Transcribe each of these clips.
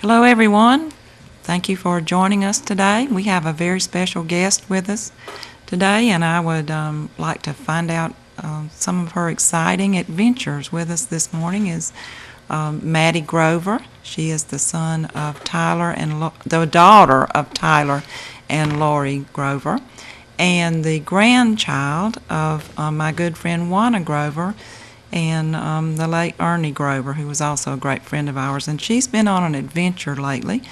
Hello, everyone. Thank you for joining us today. We have a very special guest with us today, and I would like to find out some of her exciting adventures. With us this morning is Madie Grover. She is the son of Tyler and the daughter of Tyler and Lori Grover, and the grandchild of my good friend Juana Grover and the late Ernie Grover, who was also a great friend of ours. And she's been on an adventure lately,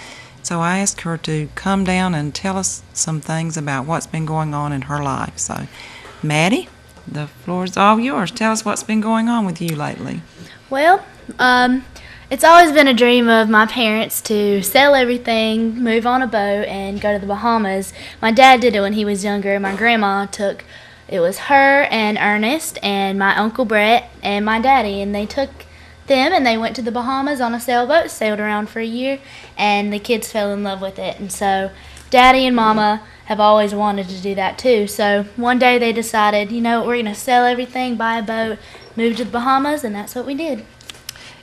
so I asked her to come down and tell us some things about what's been going on in her life. So, Madie, the floor is all yours. Tell us what's been going on with you lately. Well, it's always been a dream of my parents to sell everything, move on a boat, and go to the Bahamas. My dad did it when he was younger. My grandma it was her and Ernest and my Uncle Brett and my daddy, and they took them and they went to the Bahamas on a sailboat, sailed around for a year, and the kids fell in love with it. And so Daddy and Mama have always wanted to do that too. So one day they decided, we're going to sell everything, buy a boat, move to the Bahamas, and that's what we did.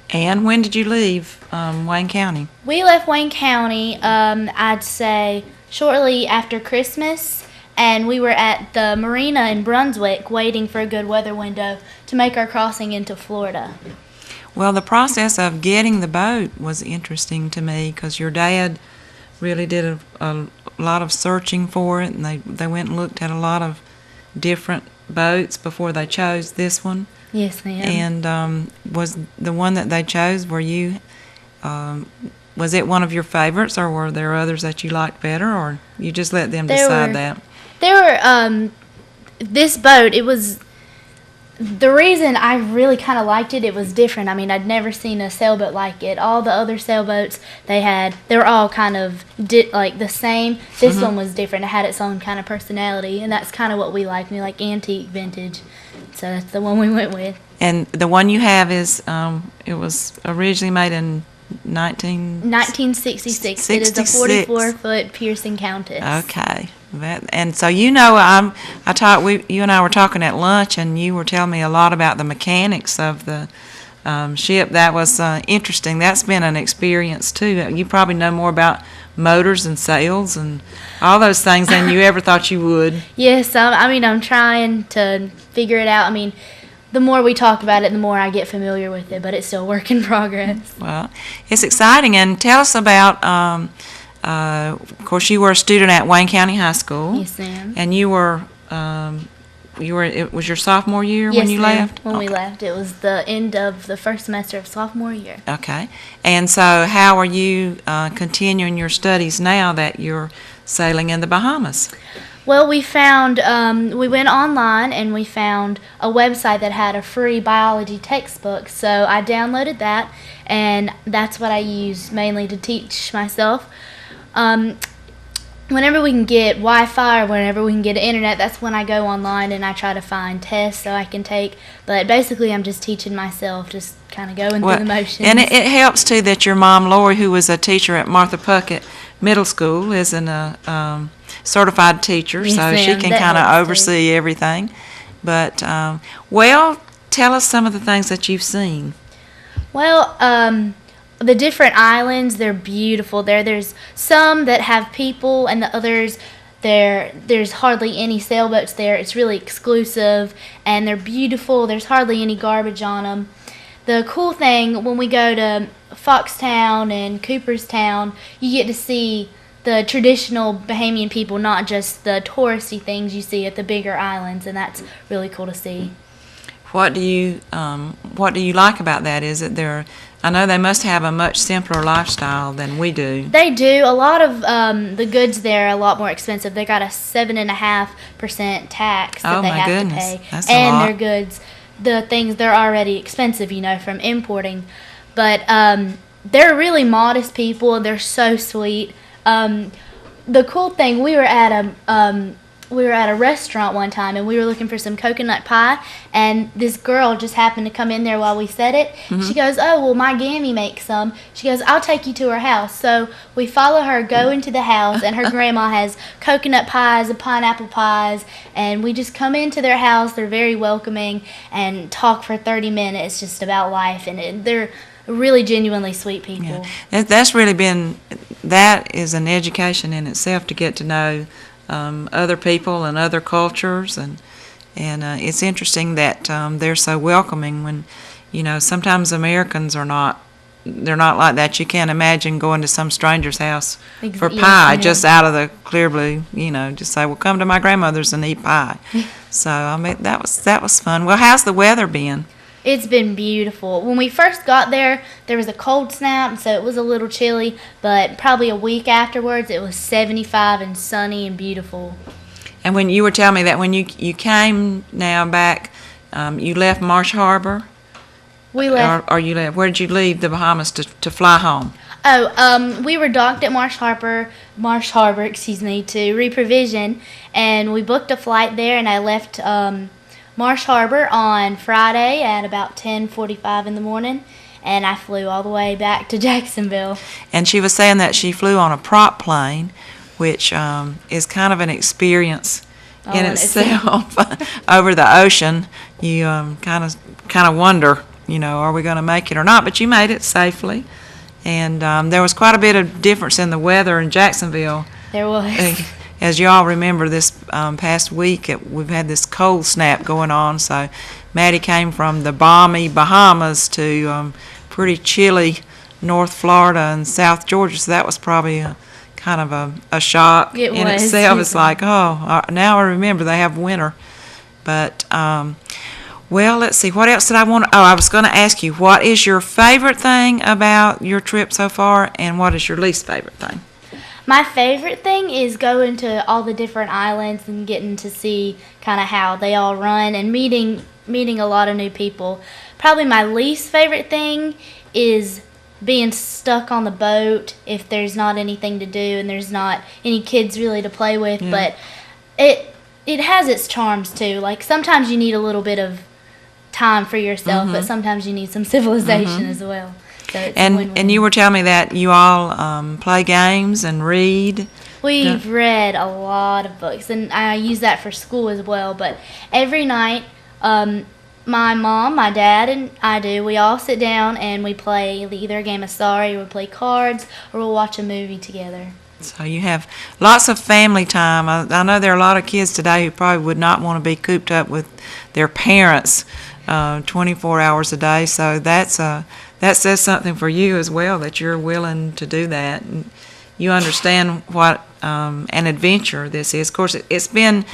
And when did you leave Wayne County? We left Wayne County, I'd say, shortly after Christmas, and we were at the marina in Brunswick waiting for a good weather window to make our crossing into Florida. Well, the process of getting the boat was interesting to me because your dad really did a lot of searching for it, and they went and looked at a lot of different boats before they chose this one. Yes, ma'am. And was the one that they chose, was it one of your favorites, or were there others that you liked better, or you just let them decide that? This boat, it was, the reason I really kind of liked it, it was different. I mean, I'd never seen a sailboat like it. All the other sailboats they were all kind of like the same. This one was different. It had its own kind of personality, and that's kind of what we like. We like antique vintage, so that's the one we went with. And the one you have is, it was originally made in 1966. It is a 44-foot Pearson Countess. Okay. And so you and I were talking at lunch, and you were telling me a lot about the mechanics of the ship. That was interesting. That's been an experience too. You probably know more about motors and sails and all those things than you ever thought you would. Yes, I'm trying to figure it out. I mean, the more we talk about it, the more I get familiar with it, but it's still a work in progress. Well, it's exciting. And tell us about, of course, you were a student at Wayne County High School. Yes, ma'am. And it was your sophomore year when you left? When we left. It was the end of the first semester of sophomore year. Okay. And so how are you continuing your studies now that you're sailing in the Bahamas? Well, we went online and we found a website that had a free biology textbook. So I downloaded that, and that's what I use mainly to teach myself. Whenever we can get Wi-Fi or whenever we can get internet, that's when I go online and I try to find tests so I can take. But basically, I'm just teaching myself, just kind of going through the motions. And it helps, too, that your mom, Lori, who was a teacher at Martha Puckett Middle School, is a certified teacher, yes, so she can kind of oversee everything. But, tell us some of the things that you've seen. Well, the different islands, they're beautiful. There's some that have people, and the others, there's hardly any sailboats there. It's really exclusive, and they're beautiful. There's hardly any garbage on them. The cool thing, when we go to Foxtown and Cooperstown, you get to see the traditional Bahamian people, not just the touristy things you see at the bigger islands, and that's really cool to see. What do you like about that? Is it I know they must have a much simpler lifestyle than we do. They do. A lot of the goods there are a lot more expensive. They got a 7.5% tax that they have to pay. That's a lot. Their goods, the things, they're already expensive, from importing. But they're really modest people. They're so sweet. The cool thing, we were at a restaurant one time, and we were looking for some coconut pie, and this girl just happened to come in there while we said it. She goes, "Oh, well, my Gammy makes some." She goes, "I'll take you to her house." So we follow her, go into the house, and her grandma has coconut pies and pineapple pies, and we just come into their house. They're very welcoming and talk for 30 minutes just about life, and they're really genuinely sweet people. Yeah, that's really that is an education in itself to get to know other people and other cultures, and it's interesting that they're so welcoming when, sometimes Americans they're not like that. You can't imagine going to some stranger's house for pie just out of the clear blue, just say, well, come to my grandmother's and eat pie. So, that was fun. Well, how's the weather been? It's been beautiful. When we first got there was a cold snap, so it was a little chilly, but probably a week afterwards, it was 75 and sunny and beautiful. And when you were telling me that when you came now back, you left Marsh Harbor? We left. Or you left? Where did you leave the Bahamas to fly home? Oh, we were docked at Marsh Harbor, to reprovision, and we booked a flight there, and I left Marsh Harbor on Friday at about 10:45 in the morning, and I flew all the way back to Jacksonville. And she was saying that she flew on a prop plane, which is kind of an experience in itself. Over the ocean, you kind of wonder, are we going to make it or not? But you made it safely, and there was quite a bit of difference in the weather in Jacksonville. There was. As you all remember, this past week, we've had this cold snap going on, so Madie came from the balmy Bahamas to pretty chilly North Florida and South Georgia, so that was probably kind of a shock in itself. It's like, now I remember they have winter. But, well, let's see, what else did I want to... Oh, I was going to ask you, what is your favorite thing about your trip so far, and what is your least favorite thing? My favorite thing is going to all the different islands and getting to see kind of how they all run and meeting a lot of new people. Probably my least favorite thing is being stuck on the boat if there's not anything to do and there's not any kids really to play with. Yeah. But it has its charms too. Like sometimes you need a little bit of time for yourself, but sometimes you need some civilization as well. So and you were telling me that you all play games and read. We've read a lot of books, and I use that for school as well. But every night, my mom, my dad, and we all sit down and we play either a game of Sorry, or we play cards, or we'll watch a movie together. So you have lots of family time. I know there are a lot of kids today who probably would not want to be cooped up with their parents 24 hours a day. So that says something for you as well, that you're willing to do that. And you understand what an adventure this is. Of course, it's been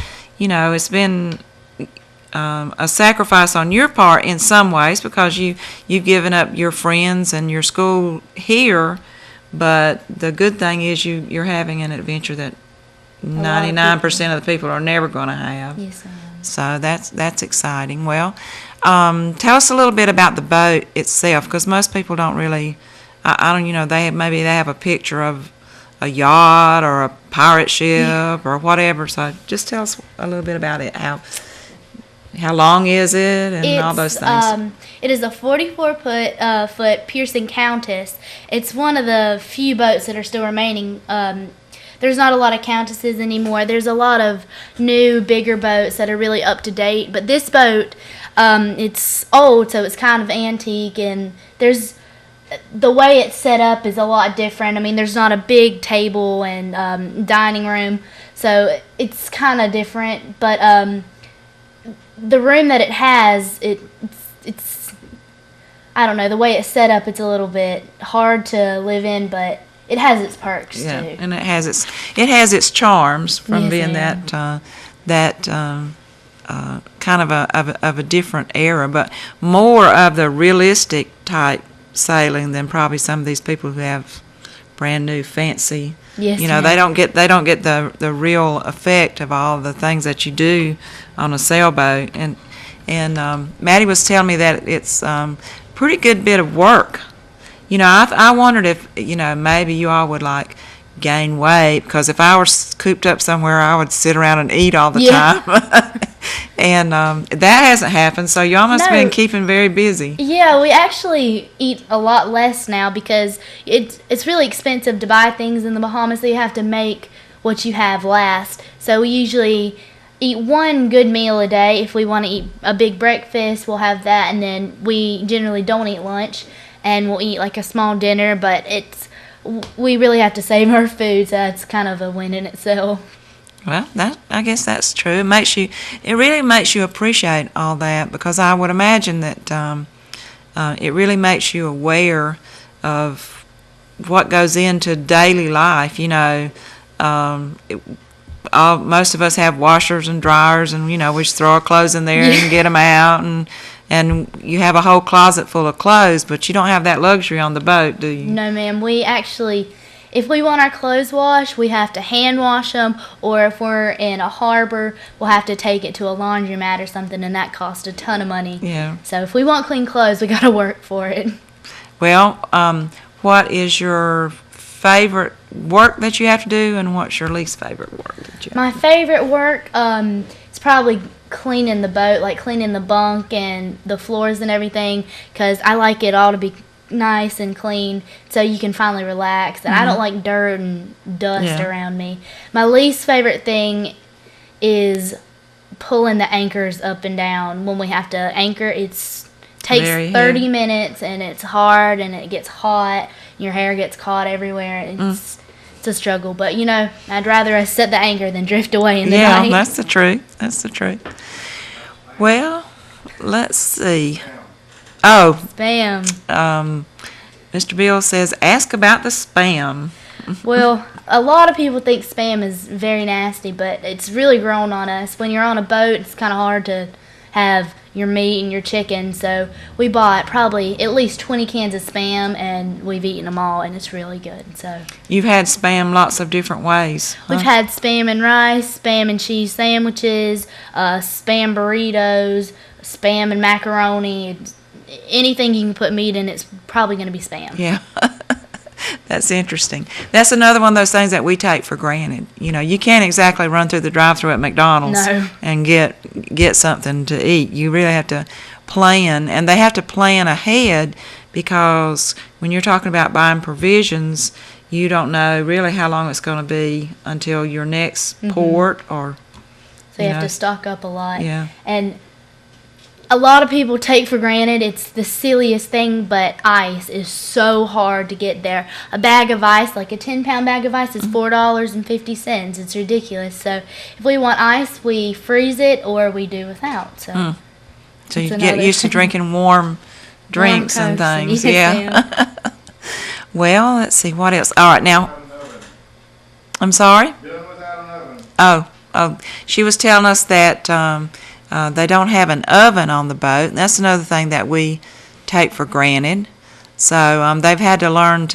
a sacrifice on your part in some ways because you've given up your friends and your school here. But the good thing is you're having an adventure that 99% of the people are never going to have. Yes, so that's exciting. Well, tell us a little bit about the boat itself, because most people don't really. I don't. They have a picture of a yacht or a pirate ship or whatever. So just tell us a little bit about it. How long is it and all those things? It is a 44-foot Pearson Countess. It's one of the few boats that are still remaining. There's not a lot of Countesses anymore. There's a lot of new, bigger boats that are really up to date. But this boat, it's old, so it's kind of antique, and the way it's set up is a lot different. I mean, there's not a big table and dining room, so it's kind of different. But the room that it has, it's I don't know, the way it's set up, it's a little bit hard to live in, but it has its perks too. And it has its charms from being that kind of a different era, but more of the realistic type sailing than probably some of these people who have brand new fancy. Yes, they don't get the real effect of all the things that you do on a sailboat. And Madie was telling me that it's pretty good bit of work. I wondered if maybe you all would like gain weight, because if I were cooped up somewhere, I would sit around and eat all the time. And that hasn't happened, so y'all must have been keeping very busy. Yeah, we actually eat a lot less now because it's really expensive to buy things in the Bahamas, so you have to make what you have last. So we usually eat one good meal a day. If we want to eat a big breakfast, we'll have that, and then we generally don't eat lunch. and we'll eat like a small dinner, but we really have to save our food, so that's kind of a win in itself. Well, I guess that's true. It really makes you appreciate all that, because I would imagine that it really makes you aware of what goes into daily life. Most of us have washers and dryers, and we just throw our clothes in there and get them out, and you have a whole closet full of clothes, but you don't have that luxury on the boat, do you? No, ma'am. We actually, if we want our clothes washed, we have to hand wash them, or if we're in a harbor, we'll have to take it to a laundromat or something, and that costs a ton of money. Yeah. So if we want clean clothes, we got to work for it. Well, what is your favorite work that you have to do, and what's your least favorite work that you have My to do? favorite work is probably cleaning the boat, like cleaning the bunk and the floors and everything, because I like it all to be nice and clean so you can finally relax. And I don't like dirt and dust around me. My least favorite thing is pulling the anchors up and down. When we have to anchor, takes 30 minutes, and it's hard, and it gets hot. Your hair gets caught everywhere. It's a struggle, but I'd rather us set the anchor than drift away in the night. Yeah, that's the truth. That's the truth. Well, let's see. Oh, Spam. Mr. Bill says, ask about the spam. Well, a lot of people think spam is very nasty, but it's really grown on us. When you're on a boat, it's kind of hard to have your meat and your chicken, so we bought probably at least 20 cans of spam, and we've eaten them all, and it's really good. So You've had spam lots of different ways. Huh? we've had spam and rice, spam and cheese sandwiches, spam burritos, spam and macaroni. Anything you can put meat in, it's probably going to be spam. Yeah. That's interesting. That's another one of those things that we take for granted. You can't exactly run through the drive-thru at McDonald's and get something to eat. You really have to plan, and they have to plan ahead, because when you're talking about buying provisions, you don't know really how long it's going to be until your next port, or so you have to stock up a lot. Yeah. And a lot of people take for granted, it's the silliest thing, but ice is so hard to get there. A bag of ice, like a 10-pound bag of ice, is $4.50. It's ridiculous. So if we want ice, we freeze it, or we do without. So you get used to drinking warm drinks and things. Yeah. Well, let's see, what else? All right, now. I'm sorry? Doing without an oven. Oh, she was telling us that they don't have an oven on the boat. That's another thing that we take for granted. So they've had to learn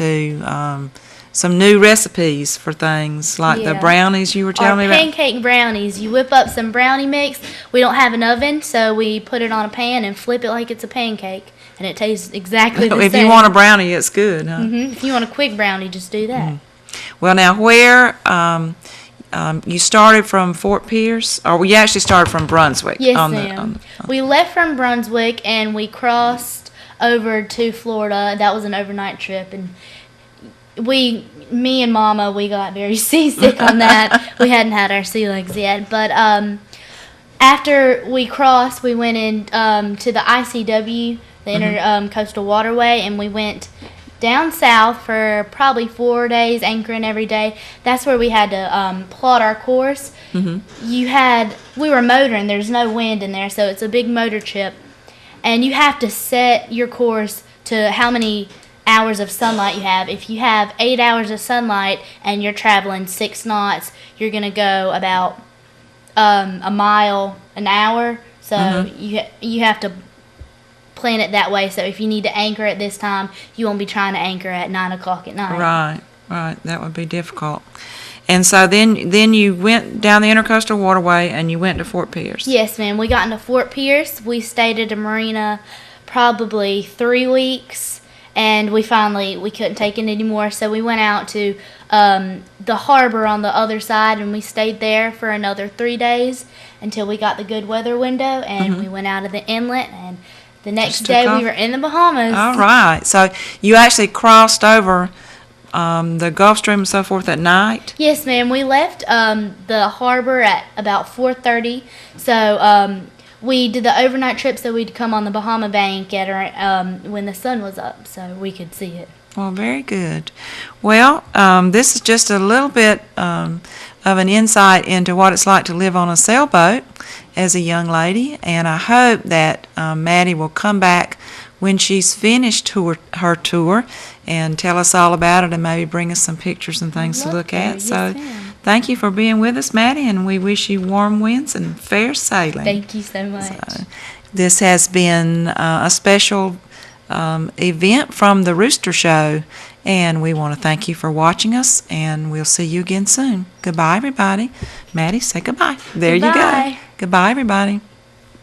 some new recipes for things, like the brownies you were telling me about. Pancake brownies. You whip up some brownie mix. We don't have an oven, so we put it on a pan and flip it like it's a pancake, and it tastes exactly the same. If you want a brownie, it's good, huh? If you want a quick brownie, just do that. Well, now, where you started from Fort Pierce, or you actually started from Brunswick? Yes, ma'am. We left from Brunswick, and we crossed over to Florida. That was an overnight trip, and me and Mama, we got very seasick on that. We hadn't had our sea legs yet, but after we crossed, we went in to the ICW, the Intercoastal Waterway, and we went down south for probably 4 days, anchoring every day. That's where we had to plot our course. We were motoring. There's no wind in there, so it's a big motor trip. And you have to set your course to how many hours of sunlight you have. If you have 8 hours of sunlight and you're traveling 6 knots, you're going to go about a mile an hour. So you have to plan it that way. So if you need to anchor at this time, you won't be trying to anchor at 9 o'clock at night. Right. That would be difficult. And so then you went down the Intercoastal Waterway and you went to Fort Pierce. Yes, ma'am. We got into Fort Pierce. We stayed at a marina probably 3 weeks, and we couldn't take it anymore, so we went out to the harbor on the other side, and we stayed there for another 3 days until we got the good weather window, and we went out of the inlet, and the next day we were in the Bahamas. All right. So you actually crossed over the Gulf Stream and so forth at night? Yes, ma'am. We left the harbor at about 4:30. So we did the overnight trip, so we'd come on the Bahama Bank at when the sun was up, so we could see it. Well, very good. Well, this is just a little bit of an insight into what it's like to live on a sailboat as a young lady, and I hope that Madie will come back when she's finished her tour and tell us all about it and maybe bring us some pictures and things to look at. Yes, So ma'am. thank you for being with us, Madie, and we wish you warm winds and fair sailing. Thank you so much. So, this has been a special event from the Rooster Show, and we want to thank you for watching us, and we'll see you again soon. Goodbye, everybody. Madie, say goodbye. There you go. Goodbye. Goodbye, everybody.